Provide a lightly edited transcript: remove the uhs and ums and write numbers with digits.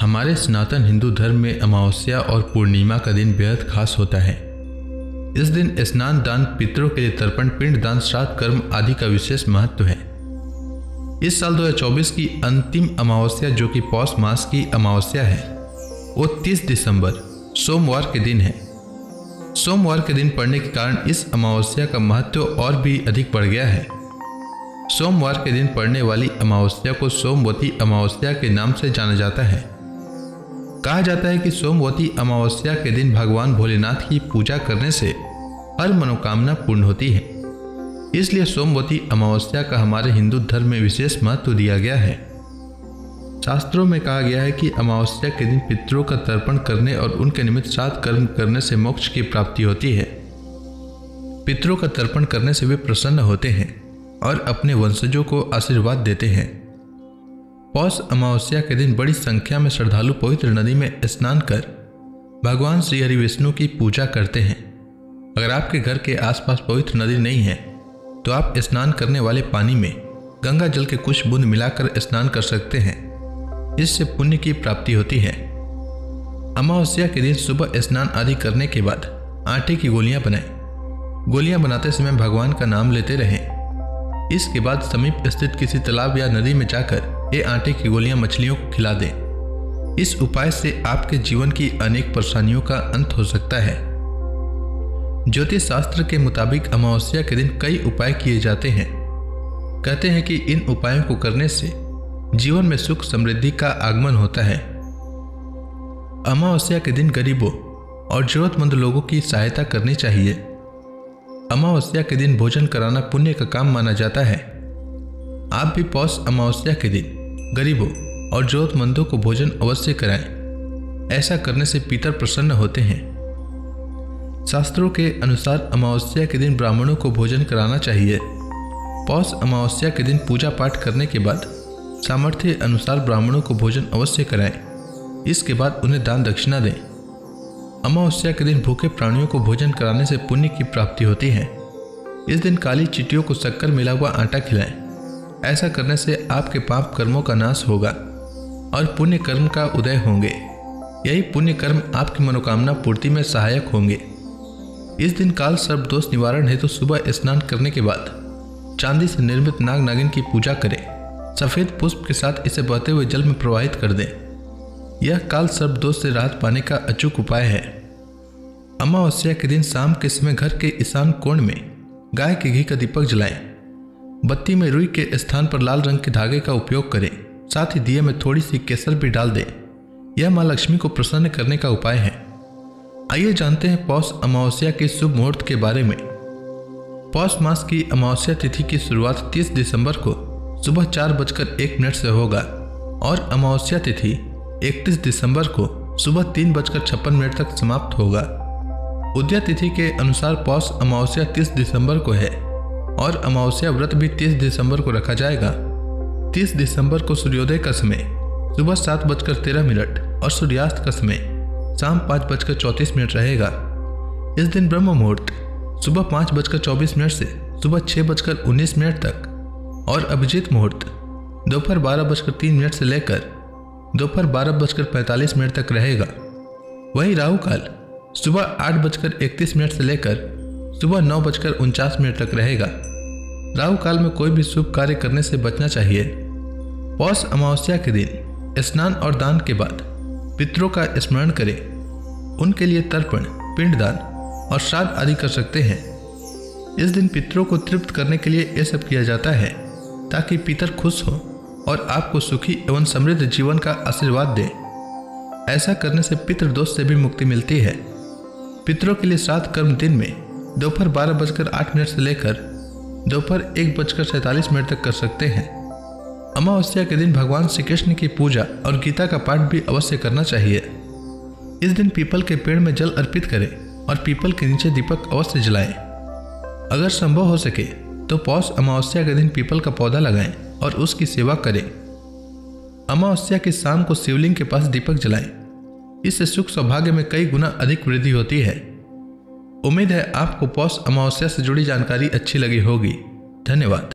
हमारे सनातन हिंदू धर्म में अमावस्या और पूर्णिमा का दिन बेहद खास होता है। इस दिन स्नान, दान, पितरों के लिए तर्पण, पिंड दान, श्राद्ध कर्म आदि का विशेष महत्व है। इस साल 2024 की अंतिम अमावस्या, जो कि पौष मास की अमावस्या है, वो 30 दिसंबर सोमवार के दिन है। सोमवार के दिन पड़ने के कारण इस अमावस्या का महत्व और भी अधिक बढ़ गया है। सोमवार के दिन पड़ने वाली अमावस्या को सोमवती अमावस्या के नाम से जाना जाता है। कहा जाता है कि सोमवती अमावस्या के दिन भगवान भोलेनाथ की पूजा करने से हर मनोकामना पूर्ण होती है। इसलिए सोमवती अमावस्या का हमारे हिंदू धर्म में विशेष महत्व दिया गया है। शास्त्रों में कहा गया है कि अमावस्या के दिन पितरों का तर्पण करने और उनके निमित्त श्राद्ध कर्म करने से मोक्ष की प्राप्ति होती है। पितरों का तर्पण करने से वे प्रसन्न होते हैं और अपने वंशजों को आशीर्वाद देते हैं। पौष अमावस्या के दिन बड़ी संख्या में श्रद्धालु पवित्र नदी में स्नान कर भगवान श्री हरि विष्णु की पूजा करते हैं। अगर आपके घर के आसपास पवित्र नदी नहीं है तो आप स्नान करने वाले पानी में गंगा जल के कुछ बूंद मिलाकर स्नान कर सकते हैं। इससे पुण्य की प्राप्ति होती है। अमावस्या के दिन सुबह स्नान आदि करने के बाद आटे की गोलियां बनाएं। गोलियां बनाते समय भगवान का नाम लेते रहें। इसके बाद समीप स्थित किसी तालाब या नदी में जाकर ये आटे की गोलियां मछलियों को खिला दें। इस उपाय से आपके जीवन की अनेक परेशानियों का अंत हो सकता है। ज्योतिष शास्त्र के मुताबिक अमावस्या के दिन कई उपाय किए जाते हैं। कहते हैं कि इन उपायों को करने से जीवन में सुख समृद्धि का आगमन होता है। अमावस्या के दिन गरीबों और जरूरतमंद लोगों की सहायता करनी चाहिए। अमावस्या के दिन भोजन कराना पुण्य का काम माना जाता है। आप भी पौष अमावस्या के दिन गरीबों और जरूरतमंदों को भोजन अवश्य कराएं। ऐसा करने से पितर प्रसन्न होते हैं। शास्त्रों के अनुसार अमावस्या के दिन ब्राह्मणों को भोजन कराना चाहिए। पौष अमावस्या के दिन पूजा पाठ करने के बाद सामर्थ्य अनुसार ब्राह्मणों को भोजन अवश्य कराएं। इसके बाद उन्हें दान दक्षिणा दें। अमावस्या के दिन भूखे प्राणियों को भोजन कराने से पुण्य की प्राप्ति होती है। इस दिन काली चींटियों को शक्कर मिला हुआ आटा खिलाएं। ऐसा करने से आपके पाप कर्मों का नाश होगा और पुण्य कर्म का उदय होंगे। यही पुण्य कर्म आपकी मनोकामना पूर्ति में सहायक होंगे। इस दिन काल सर्प दोष निवारण हेतु सुबह स्नान करने के बाद चांदी से निर्मित नाग नागिन की पूजा करें। सफेद पुष्प के साथ इसे बहते हुए जल में प्रवाहित कर दें। यह काल सर्प दोष से राहत पाने का अचूक उपाय है। अमावस्या के दिन शाम के समय घर के ईशान कोण में गाय के घी का दीपक जलाएं। बत्ती में रुई के स्थान पर लाल रंग के धागे का उपयोग करें। साथ ही दिए में थोड़ी सी केसर भी डाल दें। यह मां लक्ष्मी को प्रसन्न करने का उपाय है। आइए जानते हैं पौष अमावस्या के शुभ मुहूर्त के बारे में। पौष मास की अमावस्या तिथि की शुरुआत 30 दिसंबर को सुबह 4:01 से होगा और अमावस्या तिथि 31 दिसंबर को सुबह 3:56 तक समाप्त होगा। उदय तिथि के अनुसार पौष अमावस्या 30 दिसंबर को है और अमावस्या व्रत भी 30 दिसंबर को रखा जाएगा। 30 दिसंबर को सूर्योदय का समय सुबह 7:13 और सूर्यास्त का समय शाम 5:34 रहेगा। इस दिन ब्रह्म मुहूर्त सुबह 5:24 से सुबह 6:19 तक और अभिजीत मुहूर्त दोपहर 12:03 से लेकर दोपहर 12:45 तक रहेगा। वहीं राहु काल सुबह 8:31 से लेकर सुबह 9:49 तक रहेगा। राहु काल में कोई भी शुभ कार्य करने से बचना चाहिए। पौष अमावस्या के दिन स्नान और दान के बाद पितरों का स्मरण करें। उनके लिए तर्पण, पिंडदान और श्राद्ध आदि कर सकते हैं। इस दिन पितरों को तृप्त करने के लिए यह सब किया जाता है ताकि पितर खुश हो और आपको सुखी एवं समृद्ध जीवन का आशीर्वाद दे। ऐसा करने से पितृ दोष से भी मुक्ति मिलती है। पितरों के लिए श्राद्ध कर्म दिन में दोपहर 12:08 से लेकर दोपहर 1:47 तक कर सकते हैं। अमावस्या के दिन भगवान श्री कृष्ण की पूजा और गीता का पाठ भी अवश्य करना चाहिए। इस दिन पीपल के पेड़ में जल अर्पित करें और पीपल के नीचे दीपक अवश्य जलाएं। अगर संभव हो सके तो पौष अमावस्या के दिन पीपल का पौधा लगाएं और उसकी सेवा करें। अमावस्या की शाम को शिवलिंग के पास दीपक जलाएं। इससे सुख सौभाग्य में कई गुना अधिक वृद्धि होती है। उम्मीद है आपको पौष अमावस्या से जुड़ी जानकारी अच्छी लगी होगी। धन्यवाद।